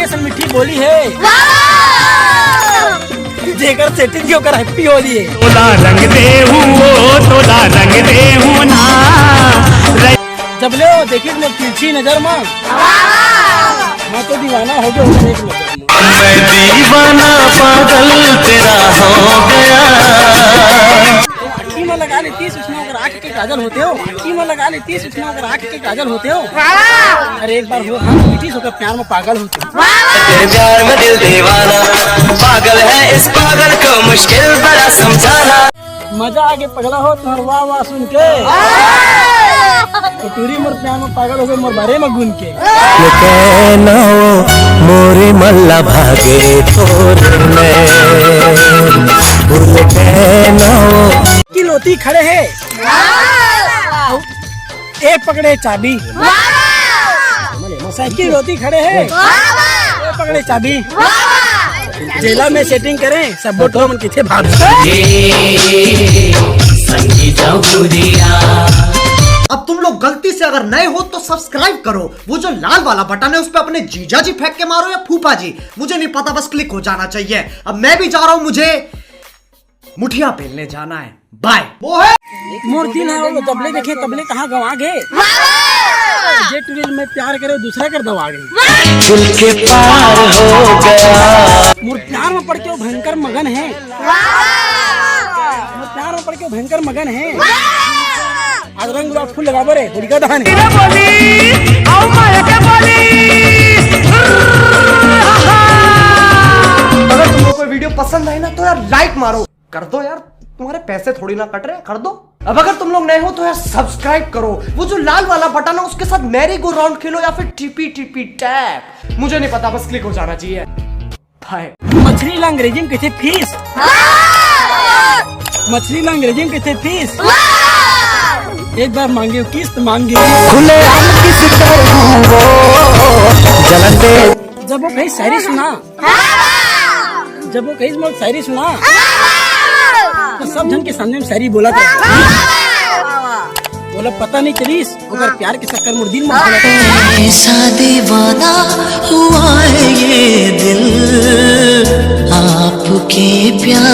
ऐसा मीठी बोली है जेकर सेटिंग के ओकर हैप्पी होली है। तोला रंग दे हूँ तोला रंग दे हूँ ना जब ले देखिए मैं तिरछी नजर में मैं तो दीवाना हो गया एक नजर में। मैं दीवाना पागल तेरा हो गया। आँखी में लगा लेती सूचना अगर आँख के काजल होते हो, आँखी में लगा लेती सूचना अगर आँख के काजल होते हो। अरे एक बार हो हम मीठी होकर प्यार में पागल होते हो। तेरे प्यार में दिल दीवाना पागल है, इस पागल को मुश्किल बड़ा समझाना। मजा आगे पगला हो तुम्हारा वाह वाह सुन के टूरी मोर प्यार में पागल हो गए मोर बारे में गुन के। मोरे मल्ला भागे तोरे में की लोती खड़े है एक पकड़े चाबी साइकिल रोती खड़े है एक पकड़े चाबी। जेला में सेटिंग करें सब बोटो मन किथे भाग। अब तुम लोग गलती से अगर नए हो तो सब्सक्राइब करो, वो जो लाल वाला बटन है उस पे अपने जीजा जी फेंक के मारो या फूफा जी, मुझे नहीं पता, बस क्लिक हो जाना चाहिए। अब मैं भी जा रहा हूं, मुझे मुठिया पेलने जाना है। बाय। वो है मूर्ति ना वो तबले देखे तबले कहाँ गवा गए। जे टूरिल में प्यार करे दूसरा कर दवा गए। दिल के पार हो गया। मोर प्यार में पड़ के वो भयंकर मगन है। मोर प्यार में पड़ के वो भयंकर मगन है। आज रंग गुलाब फूल लगा बरे होलिका दहन। अगर तुमको कोई वीडियो पसंद आए ना तो यार लाइक मारो, कर दो यार, तुम्हारे पैसे थोड़ी ना कट रहे, कर दो। अब अगर तुम लोग नए हो तो यार सब्सक्राइब करो, वो जो लाल वाला बटन है उसके साथ मैरी गो राउंड खेलो या फिर टीपी टीपी टैप, मुझे नहीं पता, बस क्लिक हो जाना चाहिए। बाय। मछली ला अंग्रेजी में कहते फीस। मछली ला अंग्रेजी में कहते फीस। एक बार मांगे किस्त मांगे खुले किस जब वो कहीं शायरी सुना, जब वो कहीं मैं शायरी सुना तो सब जन के सामने में शायरी बोला था। बोला पता नहीं चलीस अगर प्यार के चक्कर में दिल में ऐसा दीवाना हुआ है ये दिल आपके प्यार।